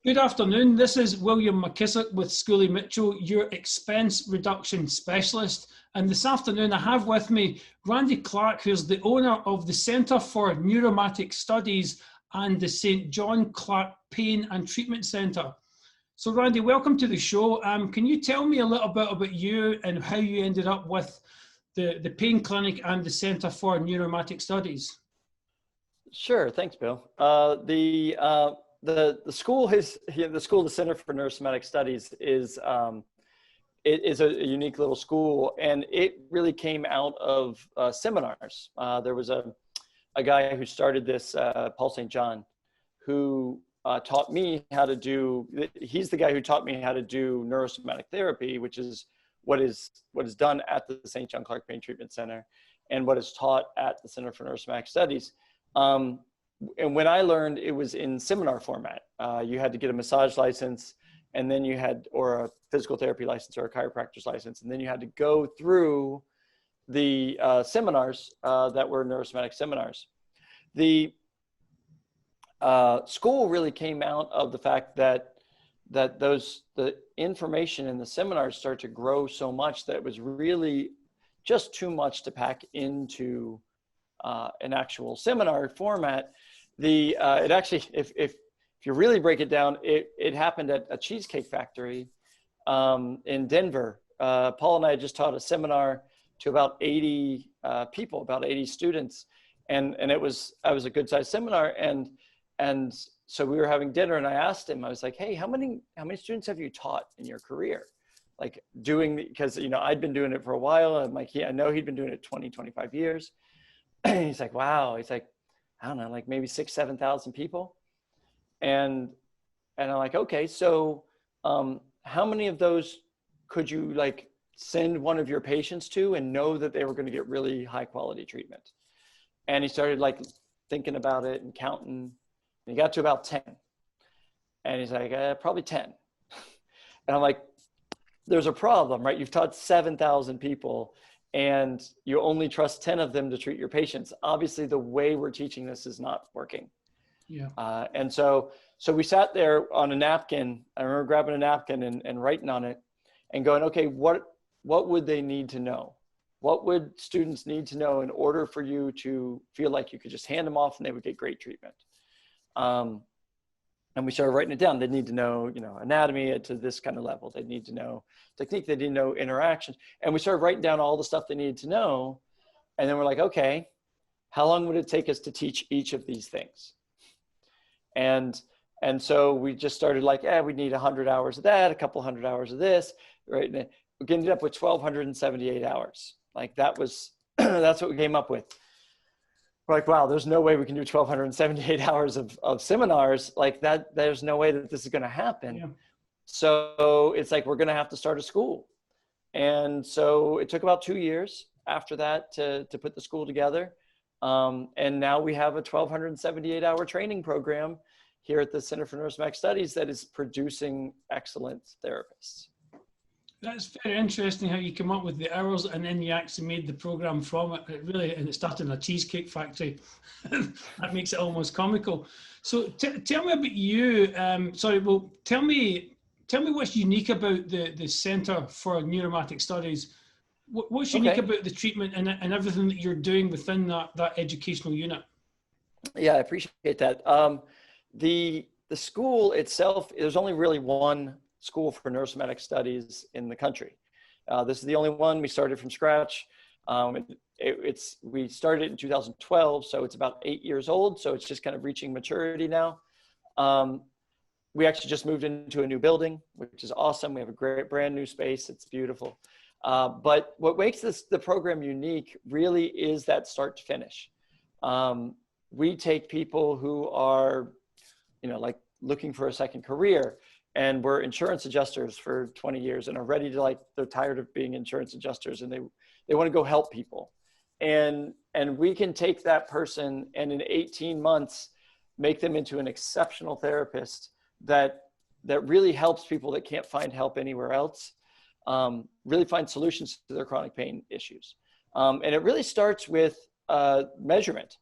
Good afternoon. This is William McKissock with Schooley Mitchell, your expense reduction specialist. And this afternoon, I have with me Randy Clark, who's the owner of the Centre for Neurosomatic Studies and the St. John Clark Pain and Treatment Centre. So Randy, welcome to the show. Can you tell me a little bit about you and how you ended up with the pain clinic and the Centre for Neurosomatic Studies? Sure, thanks, Bill. The school is the school, the Center for Neurosomatic Studies is it is a unique little school, and it really came out of seminars. There was a guy who started this, Paul St. John, who taught me how to do. He's the guy who taught me how to do neurosomatic therapy, which is what is done at the St. John Clark Pain Treatment Center, and what is taught at the Center for Neurosomatic Studies. And when I learned, it was in seminar format. You had to get a massage license, and then you had, or a physical therapy license or a chiropractor's license, and then you had to go through the seminars that were neurosomatic seminars. The school really came out of the fact that the information in the seminars started to grow so much that it was really just too much to pack into an actual seminar format. It actually, if you really break it down, it happened at a cheesecake factory in Denver. Paul and I just taught a seminar to about 80 people, about 80 students, and it was a good sized seminar, and so we were having dinner, and I asked him, I was like, hey, how many students have you taught in your career? Like because I'd been doing it for a while, and I know he'd been doing it 20, 25 years. He's like, wow. He's like, I don't know, like maybe 6,000, 7,000 people. And I'm like, okay, so how many of those could you like send one of your patients to and know that they were going to get really high quality treatment? And he started like thinking about it and counting, and he got to about 10. And he's like, probably 10. And I'm like, there's a problem, right? You've taught 7,000 people, and you only trust 10 of them to treat your patients. Obviously, the way we're teaching this is not working. Yeah. And so we sat there on a napkin. I remember grabbing a napkin and writing on it and going, okay, what would they need to know? What would students need to know in order for you to feel like you could just hand them off and they would get great treatment? And we started writing it down. They'd need to know, anatomy to this kind of level. They'd need to know technique. They didn't know interactions. And we started writing down all the stuff they needed to know. And then we're like, okay, how long would it take us to teach each of these things? And so we just started like, we need 100 hours of that, a couple 100 hours of this, right? And we ended up with 1,278 hours. Like that was, that's what we came up with. We're like, wow, there's no way we can do 1,278 hours of seminars like that. There's no way that this is going to happen. Yeah. So it's like, we're going to have to start a school. And so it took about 2 years after that to put the school together. And now we have a 1,278 hour training program here at the Center for Neurosomatic Studies that is producing excellent therapists. That's very interesting how you come up with the hours and then you actually made the program from it. And it started in a cheesecake factory. That makes it almost comical. So tell me about you. Tell me what's unique about the Centre for Neurosomatic Studies. What's unique about the treatment and everything that you're doing within that educational unit? Yeah, I appreciate that. The school itself, there's only really one school for neurosomatic studies in the country. This is the only one. We started from scratch. We started in 2012, so it's about 8 years old. So it's just kind of reaching maturity now. We actually just moved into a new building, which is awesome. We have a great brand new space. It's beautiful. But what makes the program unique really is that start to finish. We take people who are, like looking for a second career, and were insurance adjusters for 20 years and are ready to they're tired of being insurance adjusters and they want to go help people. And we can take that person and in 18 months, make them into an exceptional therapist that really helps people that can't find help anywhere else, really find solutions to their chronic pain issues. And it really starts with measurement.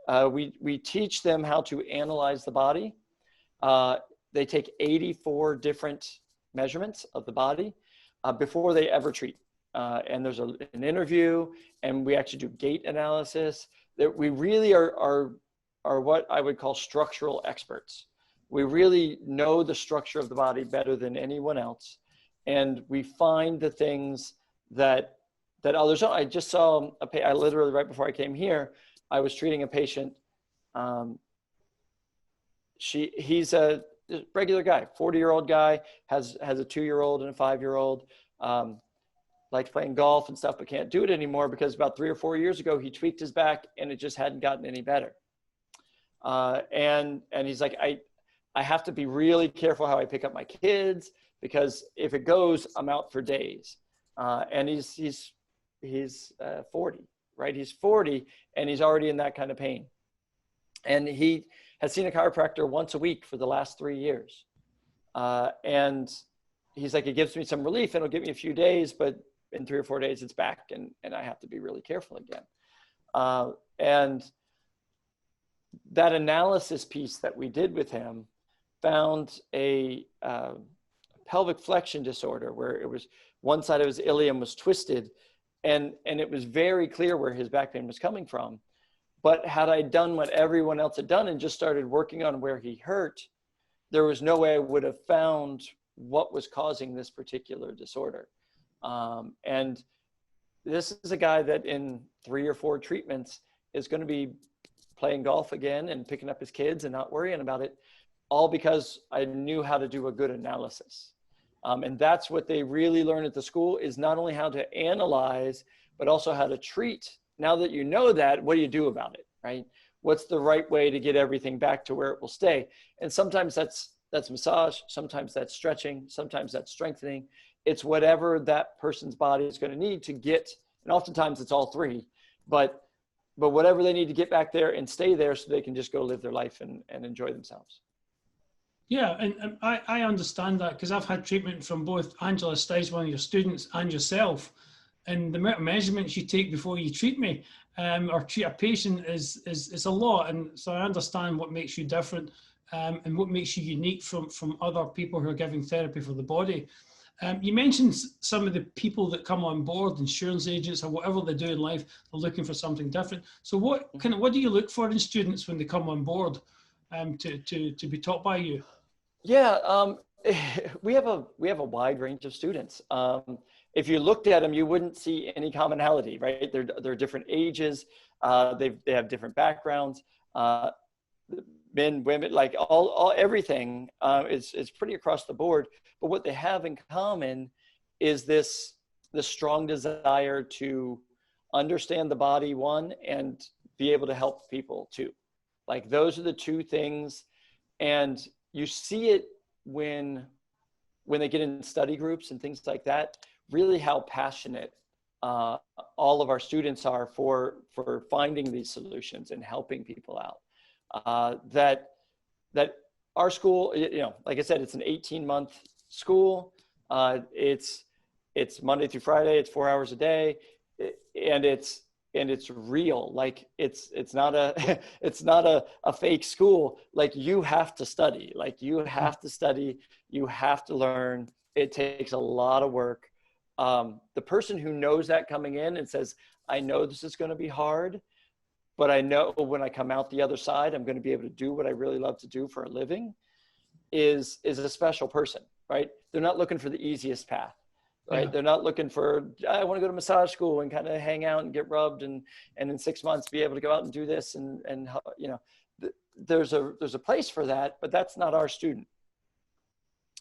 We teach them how to analyze the body they take 84 different measurements of the body before they ever treat. And there's an interview, and we actually do gait analysis. That we really are what I would call structural experts. We really know the structure of the body better than anyone else. And we find the things that others don't. I just saw I literally, right before I came here, I was treating a patient. He's a regular guy, 40-year-old guy, has a 2-year-old and a 5-year-old, likes playing golf and stuff, but can't do it anymore because about 3 or 4 years ago, he tweaked his back and it just hadn't gotten any better. And he's like, I have to be really careful how I pick up my kids, because if it goes, I'm out for days. And he's 40, right? He's 40 and he's already in that kind of pain. And he has seen a chiropractor once a week for the last 3 years. And he's like, it gives me some relief and it'll give me a few days, but in 3 or 4 days it's back, and I have to be really careful again. And that analysis piece that we did with him found a pelvic flexion disorder where it was one side of his ilium was twisted, and it was very clear where his back pain was coming from. But had I done what everyone else had done and just started working on where he hurt, there was no way I would have found what was causing this particular disorder. And this is a guy that in 3 or 4 treatments is going to be playing golf again and picking up his kids and not worrying about it, all because I knew how to do a good analysis. And that's what they really learn at the school, is not only how to analyze, but also how to treat. Now that you know that, what do you do about it, right? What's the right way to get everything back to where it will stay? And sometimes that's massage, sometimes that's stretching, sometimes that's strengthening. It's whatever that person's body is going to need to get, and oftentimes it's all 3, but whatever they need to get back there and stay there so they can just go live their life and enjoy themselves. Yeah, and I understand that, because I've had treatment from both Angela Stice, one of your students, and yourself. And the amount of measurements you take before you treat me or treat a patient is a lot. And so I understand what makes you different and what makes you unique from other people who are giving therapy for the body. You mentioned some of the people that come on board, insurance agents or whatever they do in life, are looking for something different. So what do you look for in students when they come on board to be taught by you? Yeah, we have a wide range of students. If you looked at them, you wouldn't see any commonality, right? They're different ages. They have different backgrounds. Men, women, like everything is pretty across the board. But what they have in common is the strong desire to understand the body, one, and be able to help people, two. Like, those are the 2 things. And you see it when they get in study groups and things like that, really how passionate all of our students are for finding these solutions and helping people out. That our school, like I said, it's an 18-month school. It's Monday through Friday. It's 4 hours a day, and it's real. Like, it's not a fake school. Like, you have to study. Like, you have to study. You have to learn. It takes a lot of work. The person who knows that coming in and says, I know this is going to be hard, but I know when I come out the other side, I'm going to be able to do what I really love to do for a living, is a special person, right? They're not looking for the easiest path, right? Yeah. They're not looking for, I want to go to massage school and kind of hang out and get rubbed and in 6 months be able to go out and do this. And there's a place for that, but that's not our student.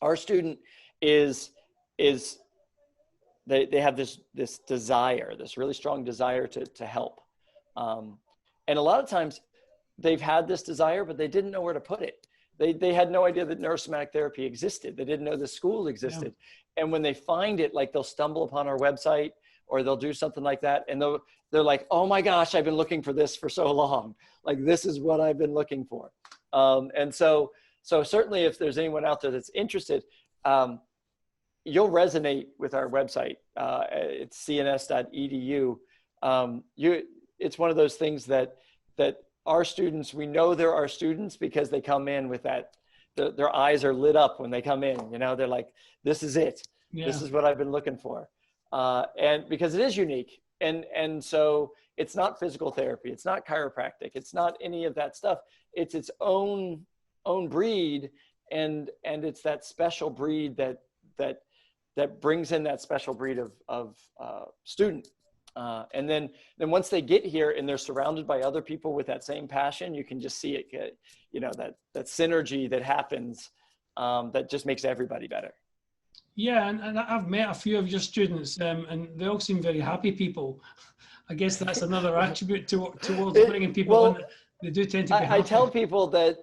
Our student is they have this desire, this really strong desire to help. And a lot of times they've had this desire, but they didn't know where to put it. They had no idea that neurosomatic therapy existed. They didn't know the school existed. Yeah. And when they find it, like, they'll stumble upon our website or they'll do something like that. And they're like, oh my gosh, I've been looking for this for so long. Like, this is what I've been looking for. And so certainly if there's anyone out there that's interested, you'll resonate with our website. It's cns.edu. It's one of those things that our students, we know there are students because they come in with that their eyes are lit up when they come in. You know, they're like, this is it. Yeah. This is what I've been looking for. And because it is unique. And so it's not physical therapy. It's not chiropractic. It's not any of that stuff. It's its own breed. And it's that special breed that brings in that special breed of student. And then once they get here and they're surrounded by other people with that same passion, you can just see it get, you know, that synergy that happens, that just makes everybody better. Yeah, and I've met a few of your students, and they all seem very happy people. I guess that's another attribute towards bringing people in. They do tend to be happy. I tell people that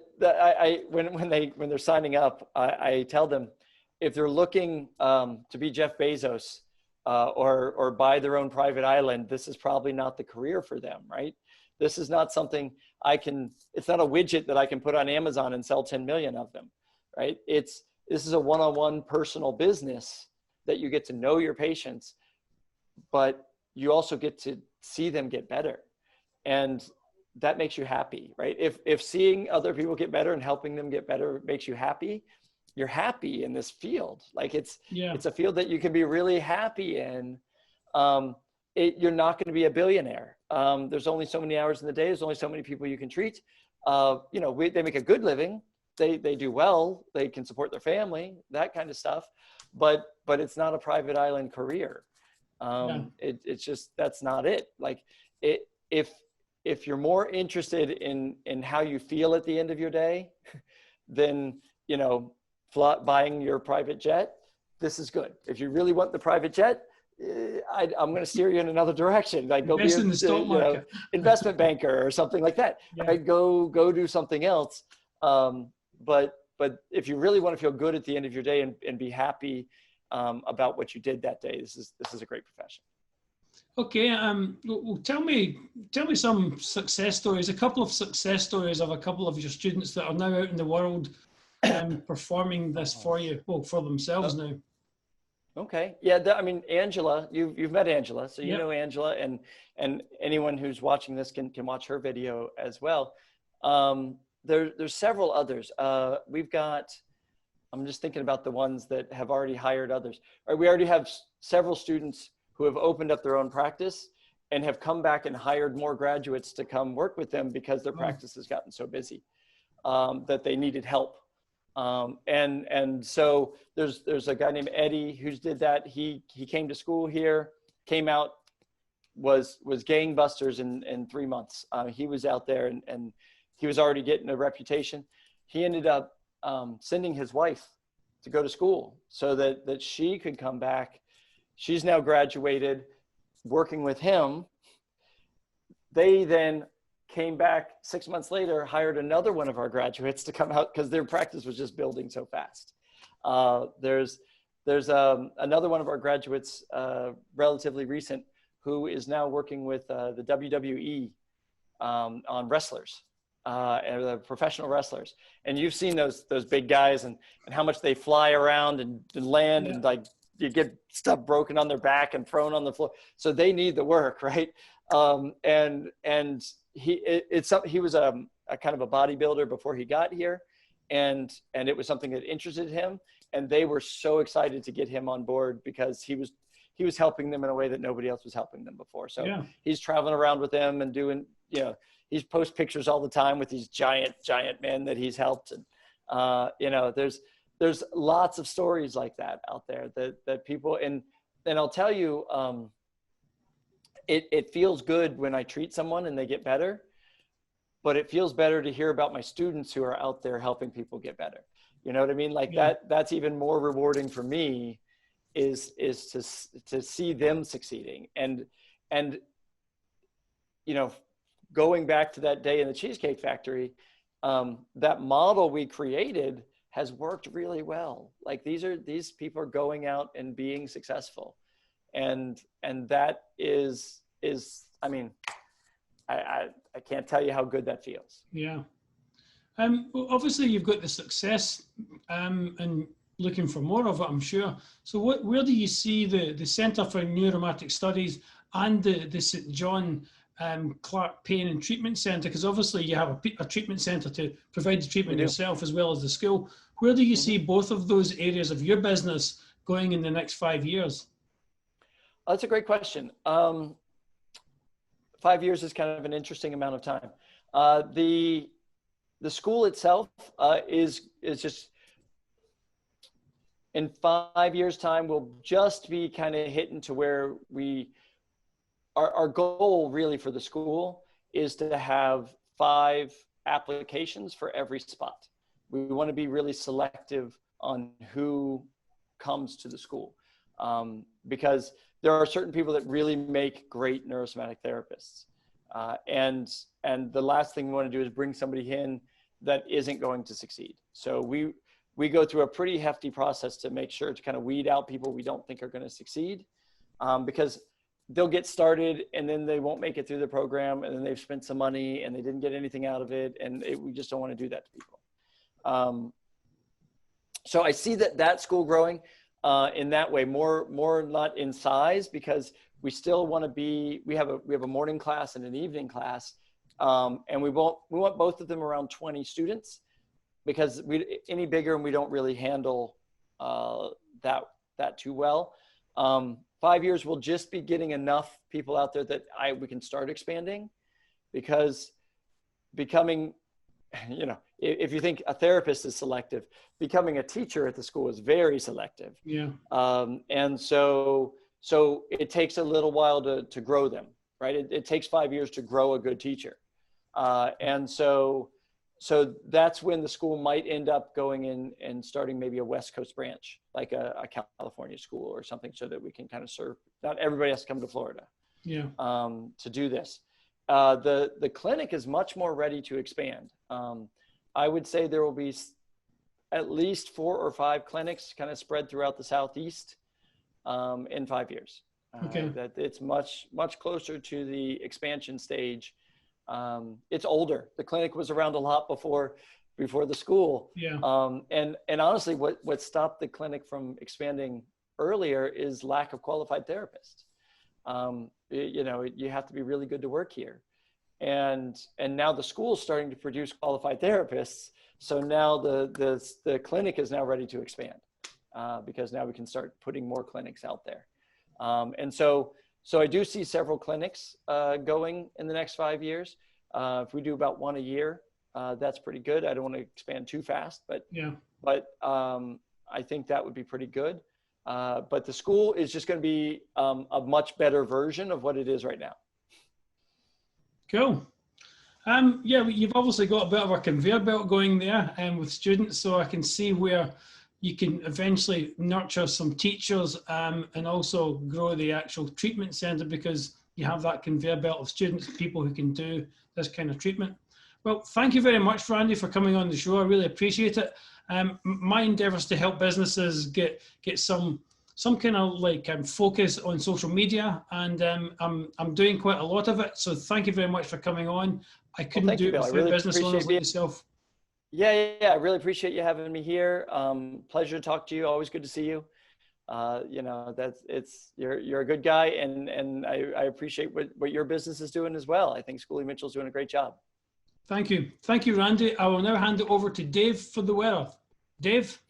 when they're signing up, I tell them, if they're looking to be Jeff Bezos or buy their own private island, this is probably not the career for them, right? This is not something it's not a widget that I can put on Amazon and sell 10 million of them, right? This is a one-on-one personal business that you get to know your patients, but you also get to see them get better. And that makes you happy, right? If seeing other people get better and helping them get better makes you happy, you're happy in this field. Like it's a field that you can be really happy in. You're not going to be a billionaire. There's only so many hours in the day. There's only so many people you can treat. You know, they make a good living. They do well. They can support their family, that kind of stuff. But it's not a private island career. It's just, that's not it. Like if you're more interested in how you feel at the end of your day, then, you know, buying your private jet, this is good. If you really want the private jet, I'm going to steer you in another direction. Like go be in the stock market. Investment banker or something like that. Yeah. Right? Go do something else. But if you really want to feel good at the end of your day and be happy about what you did that day, this is a great profession. Okay, well, tell me some success stories. A couple of success stories of a couple of your students that are now out in the world performing this for you, well, for themselves now. Okay, yeah. I mean, Angela, you've met Angela, so you know Angela, and anyone who's watching this can watch her video as well. There's several others. We've got. I'm just thinking about the ones that have already hired others. Right, we already have several students who have opened up their own practice and have come back and hired more graduates to come work with them because their practice has gotten so busy that they needed help. And so there's a guy named Eddie who's did that. He came to school here, came out, was gangbusters in 3 months. He was out there and he was already getting a reputation. He ended up sending his wife to go to school so that she could come back. She's now graduated, working with him. They then came back 6 months later, hired another one of our graduates to come out because their practice was just building so fast. There's another one of our graduates, relatively recent, who is now working with the WWE on wrestlers, and the professional wrestlers. And you've seen those big guys and how much they fly around and land and like you get stuff broken on their back and thrown on the floor. So they need the work, right? And he was a kind of a bodybuilder before he got here, and it was something that interested him, and they were so excited to get him on board because he was helping them in a way that nobody else was helping them before. So he's traveling around with them and doing, you know, he's post pictures all the time with these giant men that he's helped. And you know, there's lots of stories like that out there that people, and I'll tell you, it feels good when I treat someone and they get better, but it feels better to hear about my students who are out there helping people get better. You know what I mean? Like that's even more rewarding for me is to see them succeeding. And, you know, going back to that day in the Cheesecake Factory, that model we created has worked really well. Like these people are going out and being successful. And that is, I mean, I can't tell you how good that feels. Yeah. Well, obviously you've got the success, and looking for more of it, I'm sure. So where do you see the Centre for Neurosomatic Studies and the St. John Clark Pain and Treatment Centre? Because obviously you have a treatment centre to provide the treatment yourself as well as the school. Where do you see both of those areas of your business going in the next 5 years? That's a great question. 5 years is kind of an interesting amount of time. The school itself is just, in 5 years' time, we'll just be kind of hitting to where our goal really for the school is to have 5 applications for every spot. We want to be really selective on who comes to the school, because there are certain people that really make great neurosomatic therapists. And the last thing we want to do is bring somebody in that isn't going to succeed. So we go through a pretty hefty process to make sure to kind of weed out people we don't think are going to succeed, because they'll get started and then they won't make it through the program, and then they've spent some money and they didn't get anything out of it, and we just don't want to do that to people. So I see that school growing in that way, more not in size, because we still want to be, we have a morning class and an evening class, and we want both of them around 20 students, because any bigger and we don't really handle that too well. 5 years we'll just be getting enough people out there that we can start expanding, because becoming, you know, if you think a therapist is selective, becoming a teacher at the school is very selective. Yeah. And so it takes a little while to grow them, right? It takes 5 years to grow a good teacher. And so that's when the school might end up going in and starting maybe a West Coast branch, like a California school or something, so that we can kind of serve, not everybody has to come to Florida, yeah, to do this. The clinic is much more ready to expand. I would say there will be at least 4 or 5 clinics kind of spread throughout the Southeast in 5 years. Okay. That it's much closer to the expansion stage. It's older. The clinic was around a lot before the school. Yeah. And honestly, what stopped the clinic from expanding earlier is lack of qualified therapists. You know, you have to be really good to work here. And now the school is starting to produce qualified therapists. So now the clinic is now ready to expand, because now we can start putting more clinics out there. And so I do see several clinics going in the next 5 years. If we do about 1 a year, that's pretty good. I don't want to expand too fast, but yeah, I think that would be pretty good. But the school is just going to be a much better version of what it is right now. Cool. Yeah, you've obviously got a bit of a conveyor belt going there with students, so I can see where you can eventually nurture some teachers and also grow the actual treatment center, because you have that conveyor belt of students, people who can do this kind of treatment. Well, thank you very much, Randy, for coming on the show. I really appreciate it. My endeavor is to help businesses get some kind of like focus on social media, and I'm doing quite a lot of it. So thank you very much for coming on. I couldn't do it without really business owners like yourself. Yeah. I really appreciate you having me here. Pleasure to talk to you. Always good to see you. You know, you're a good guy, and I appreciate what your business is doing as well. I think Schooley Mitchell's doing a great job. Thank you. Thank you, Randy. I will now hand it over to Dave for the weather. Dave?